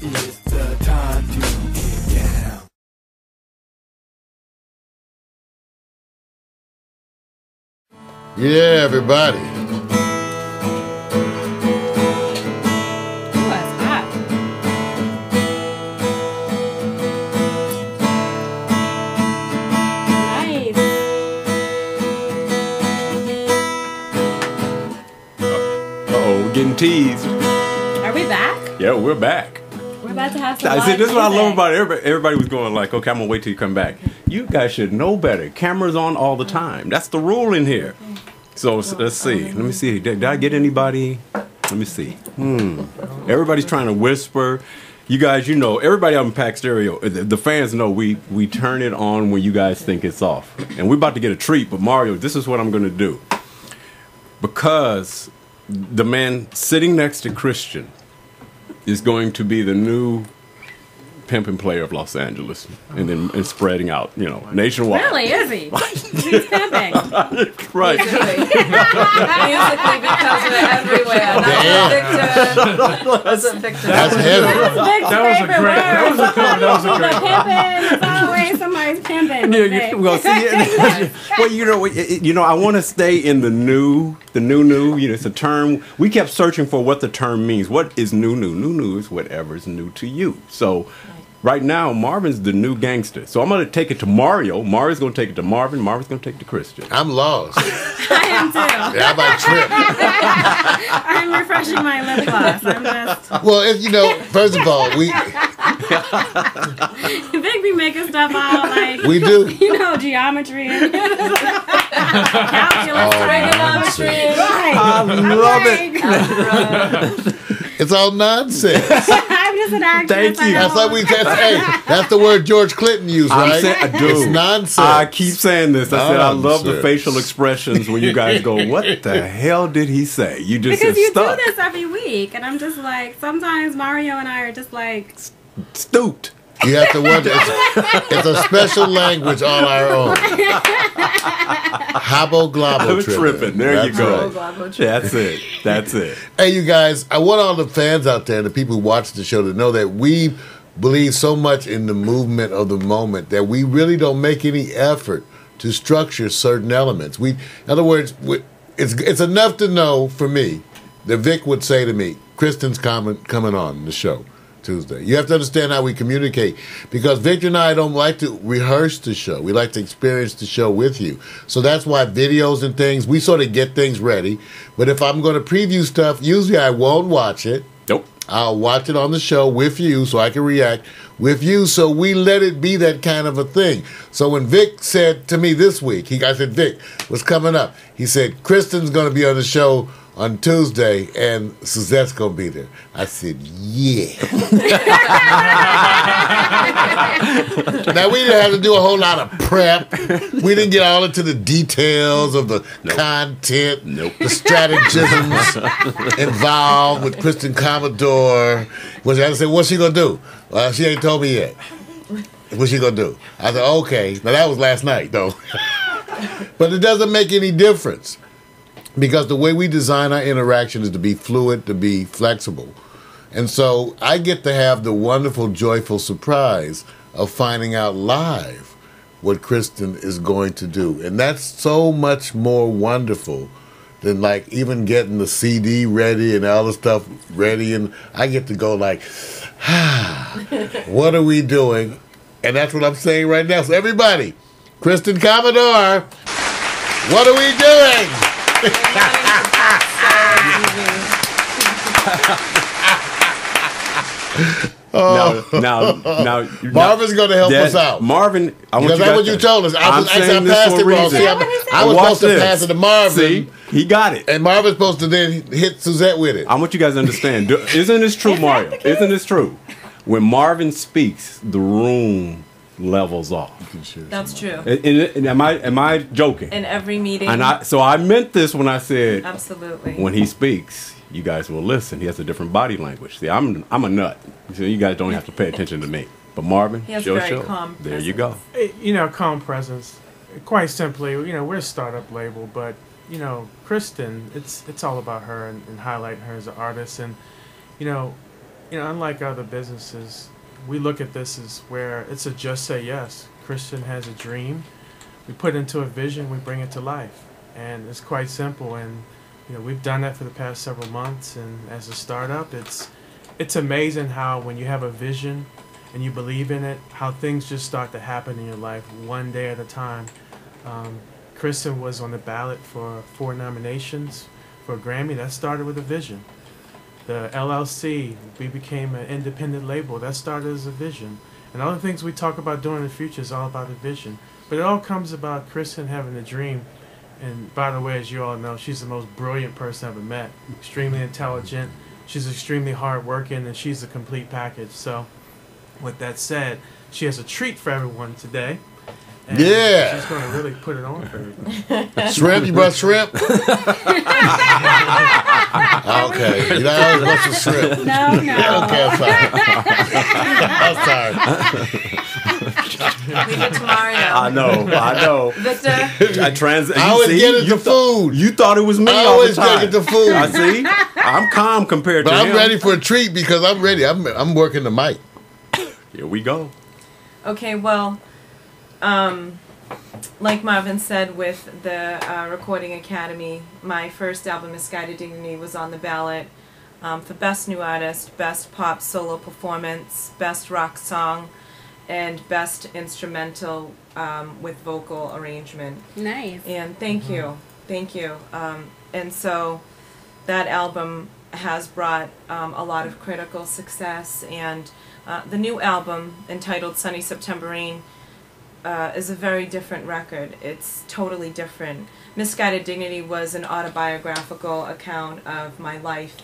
It's the time to get down. Yeah, everybody. Getting teased. Are we back? Yeah, we're back. We're about to have some I see, this is what I love music. about it. Everybody was going like, okay, I'm going to wait till you come back. You guys should know better. Cameras on all the time. That's the rule in here. So let's see. Let me see. Did I get anybody? Let me see. Everybody's trying to whisper. You guys, you know, everybody out in Pack Stereo, the fans know we turn it on when you guys think it's off. And we're about to get a treat, but Mario, this is what I'm going to do. Because the man sitting next to Christian is going to be the new pimping player of Los Angeles, and spreading out, you know, nationwide. Really, is he? He's pimping. Right. Musically, because we're everywhere. That's Victor. That's heavy. That was a great. Pimping. It's always somebody's pimping. Yeah, well, see, well, you know, I want to stay in the new. You know, it's a term. We kept searching for what the term means. What is new? New is whatever is new to you. So. Right now, Marvin's the new gangster. So I'm going to take it to Mario. Mario's going to take it to Marvin. Marvin's going to take it to Christian. I'm lost. I am too. Yeah, I might trip. I'm refreshing my lip gloss. I'm just... Well, if you know, first of all, Big be making stuff out like... We do. You know, geometry and... calculus, trigonometry. Right. I love it. It's all nonsense. I'm just an actress. Thank you. That's like that's the word George Clinton used, right? It's nonsense. I keep saying this. I said I love the Nonsense. facial expressions when you guys go, what the hell did he say? You just Because said you stuck. do this every week, and I'm just like, sometimes Mario and I are just like... Stooped. You have to wonder. It's a special language all our own. Hobble globble tripping. There That's you go. right. That's it. That's it. Hey, you guys, I want all the fans out there, the people who watch the show, to know that we believe so much in the movement of the moment that we really don't make any effort to structure certain elements. In other words, it's enough to know, for me, that Vic would say to me, Kristin's coming on the show Tuesday. You have to understand how we communicate, because Victor and I don't like to rehearse the show. We like to experience the show with you. So that's why videos and things, we sort of get things ready. But if I'm going to preview stuff, usually I won't watch it. Nope. I'll watch it on the show with you so I can react with you. So we let it be that kind of a thing. So when Vic said to me this week, I said, Vic, what's coming up? He said, Kristin's going to be on the show on Tuesday, and Suzette's going to be there. I said, yeah. Now, we didn't have to do a whole lot of prep. We didn't get all into the details of the content, the stratagems involved with Kristin Commodore. I said, what's she going to do? Well, she ain't told me yet. What's she going to do? I said, okay. Now, that was last night, though. But it doesn't make any difference. Because the way we design our interaction is to be fluid, to be flexible. And so I get to have the wonderful, joyful surprise of finding out live what Kristin is going to do. And that's so much more wonderful than like even getting the CD ready and all the stuff ready. And I get to go like, what are we doing? And that's what I'm saying right now. So everybody, Kristin Commodore, what are we doing? Now, Marvin's going to help us out. Marvin, I want because that's what you told us. I passed it wrong. See, I was supposed to pass it to Marvin. See, he got it. And Marvin's supposed to then hit Suzette with it. I want you guys to understand. Isn't this true, Mario? Isn't this true? When Marvin speaks, the room levels off. That's true. And am I joking? In every meeting. So I meant this when I said, absolutely. When he speaks, you guys will listen. He has a different body language. See, I'm a nut. So you guys don't have to pay attention to me. But Marvin, he has show. calm there presence. you go. You know, calm presence. Quite simply, you know, we're a startup label, but you know, Kristin, it's all about her and highlighting her as an artist. And you know, unlike other businesses, we look at this as where it's a just say yes. Kristin has a dream. We put into a vision, we bring it to life. And it's quite simple. And, we've done that for the past several months. And as a startup, it's amazing how when you have a vision and you believe in it, how things just start to happen in your life one day at a time. Kristin was on the ballot for 4 nominations for a Grammy. That started with a vision. The LLC, we became an independent label. That started as a vision. And all the things we talk about doing in the future is all about a vision. But it all comes about Kristin having a dream. And by the way, as you all know, she's the most brilliant person I've ever met. Extremely intelligent. She's extremely hardworking, and she's a complete package. So, with that said, she has a treat for everyone today. And she's going to really put it on for everybody. Shrimp? You brought shrimp? Okay. You know, I always want some shrimp. No. Okay, I'm sorry. I'm sorry. Leave it to Mario. I know. Victor. I always get it the food. You thought it was me I all always the time. get the food. I see. I'm calm compared But to I'm him. ready for a treat because I'm ready. I'm working the mic. Here we go. Okay, well, like Marvin said with the Recording Academy, my first album, Misguided Dignity, was on the ballot for Best New Artist, Best Pop Solo Performance, Best Rock Song, and Best Instrumental with Vocal Arrangement. Nice. And thank you. And so that album has brought a lot of critical success, and the new album, entitled Sunny September Rain, is a very different record. It's totally different. Misguided Dignity was an autobiographical account of my life.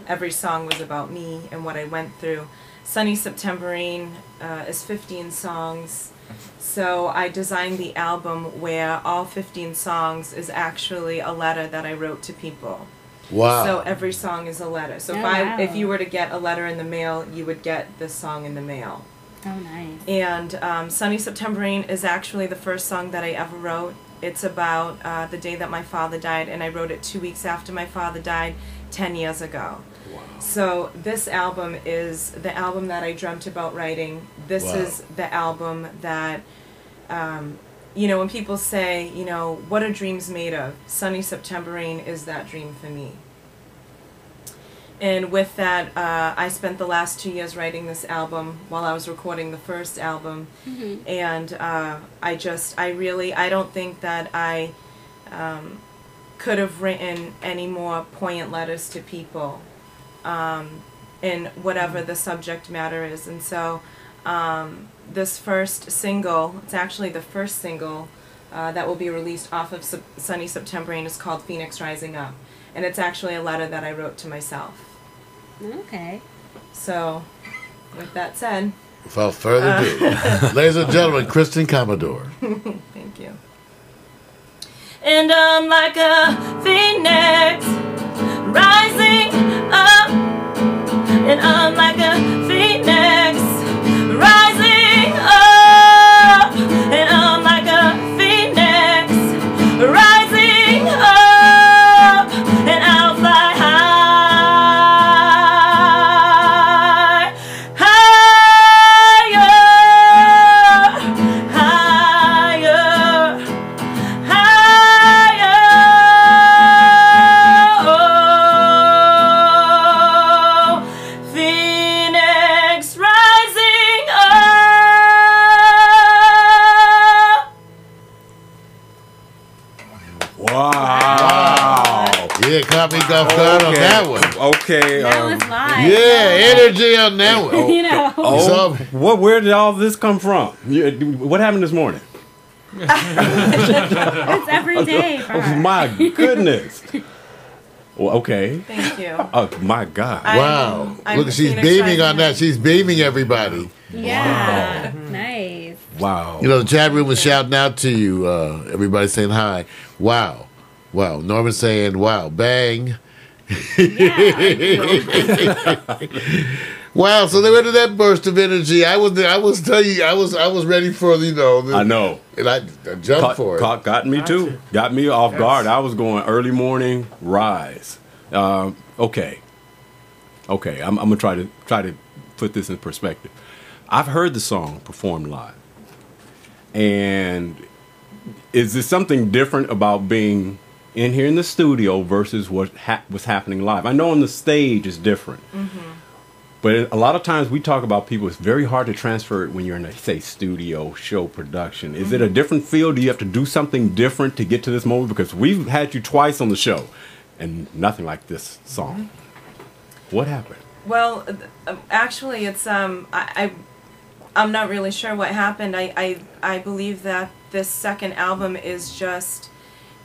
Every song was about me and what I went through. Sunny September Rain is 15 songs. So I designed the album where all 15 songs is actually a letter that I wrote to people. Wow. So every song is a letter. So if you were to get a letter in the mail, you would get this song in the mail. Oh, nice. And Sunny September Rain is actually the first song that I ever wrote. It's about the day that my father died, and I wrote it 2 weeks after my father died 10 years ago. Wow. So this album is the album that I dreamt about writing. This is the album that, when people say, what are dreams made of? Sunny September Rain is that dream for me. And with that, I spent the last 2 years writing this album while I was recording the first album. And I don't think that I could have written any more poignant letters to people in whatever the subject matter is. And so this first single, it's actually the first single that will be released off of Sunny September Rain, is called Phoenix Rising Up. And it's actually a letter that I wrote to myself. Okay. So, with that said. Without further ado, ladies and gentlemen, Kristin Commodore. Thank you. And I'm like a phoenix rising up. And I'm like a phoenix rising up. And I'm like a phoenix rising up. And I'll fly high. Caught me off guard on that one. Okay. That was live. Yeah, energy on that one. Where did all this come from? What happened this morning? It's every day for her. Oh, my goodness. Well, okay. Thank you. Oh, my God. Wow. I'm Look, she's Phoenix beaming Rising on that. She's beaming everybody. Yeah. Nice. Wow. You know, the chat room was shouting out to you. Everybody saying hi. Wow. Wow. Norman saying, wow. Bang. Wow. So they went to that burst of energy. I was ready for, I know. And I jumped for it. Got me too. Got me off guard. I was going early morning rise. Okay. Okay, I'm gonna try to put this in perspective. I've heard the song performed live, and is there something different about being in here in the studio versus what was happening live? I know on the stage is different, but a lot of times we talk about people. It's very hard to transfer it when you're in a, say, studio show production. Is it a different feel? Do you have to do something different to get to this moment? Because we've had you twice on the show, and nothing like this song. What happened? Well, actually, it's I'm not really sure what happened. I believe that this second album is just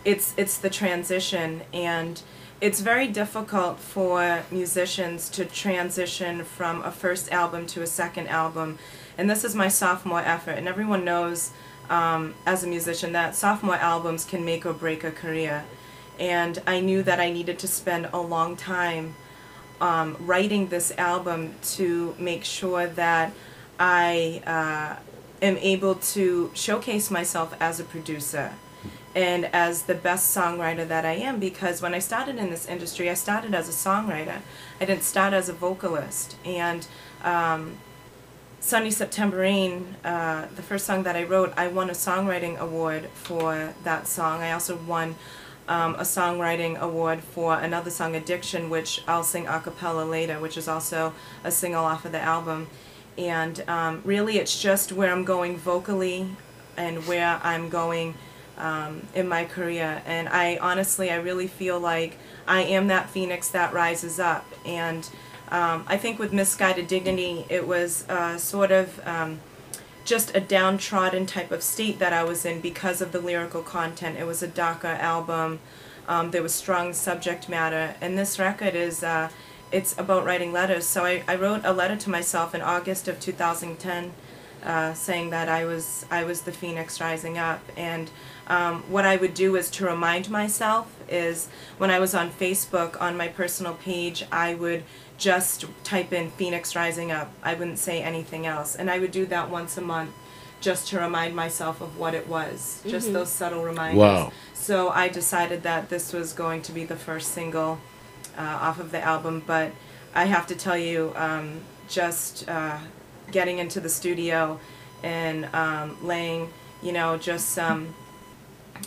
it's the transition, and it's very difficult for musicians to transition from a first album to a second album. And this is my sophomore effort, and everyone knows as a musician that sophomore albums can make or break a career. And I knew that I needed to spend a long time writing this album to make sure that I am able to showcase myself as a producer and as the best songwriter that I am, because when I started in this industry, I started as a songwriter. I didn't start as a vocalist. And Sunny September Rain, the first song that I wrote, I won a songwriting award for that song. I also won a songwriting award for another song, Addiction, which I'll sing a cappella later, which is also a single off of the album. And really it's just where I'm going vocally and where I'm going in my career. And I really feel like I am that phoenix that rises up. And I think with Misguided Dignity, it was sort of just a downtrodden type of state that I was in because of the lyrical content. It was a darker album. There was strong subject matter. And this record is, it's about writing letters. So I wrote a letter to myself in August of 2010 saying that I was the phoenix rising up. And what I would do is to remind myself is when I was on Facebook on my personal page, I would just type in Phoenix Rising Up. I wouldn't say anything else. And I would do that once a month just to remind myself of what it was. Just those subtle reminders. Wow. So I decided that this was going to be the first single off of the album. But I have to tell you, just getting into the studio and laying, just some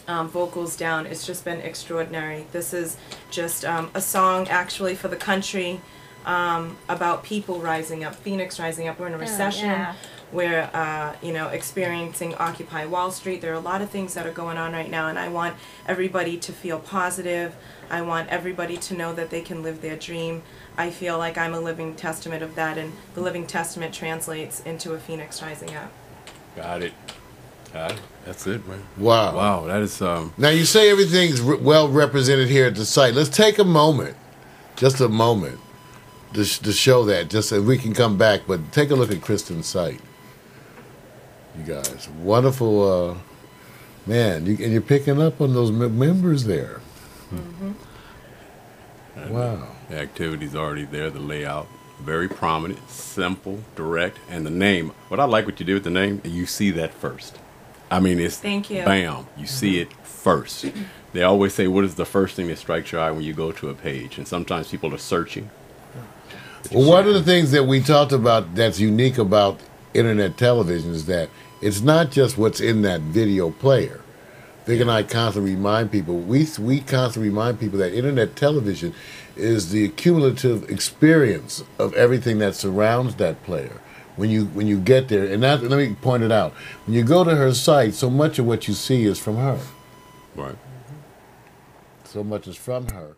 vocals down, it's just been extraordinary. This is just a song actually for the country, about people rising up, Phoenix rising up. We're in a recession. We're, experiencing Occupy Wall Street. There are a lot of things that are going on right now, and I want everybody to feel positive. I want everybody to know that they can live their dream. I feel like I'm a living testament of that, and the living testament translates into a phoenix rising up. Got it. That's it, man. Wow. Wow, that is... Now, you say everything's well represented here at the site. Let's take a moment, just a moment, to show that, just so we can come back. But take a look at Kristin's site. You guys, wonderful, man. And you're picking up on those members there. Wow. The activity's already there, the layout. Very prominent, simple, direct, and the name. What I like what you did with the name, you see that first. I mean, it's Thank you. Bam. You see it first. They always say, what is the first thing that strikes your eye when you go to a page? And sometimes people are searching. Well, one of the things that we talked about that's unique about internet television is that it's not just what's in that video player. Vic and I constantly remind people, we constantly remind people that internet television is the cumulative experience of everything that surrounds that player. When you get there, and that, let me point it out. When you go to her site, so much of what you see is from her. Right. So much is from her.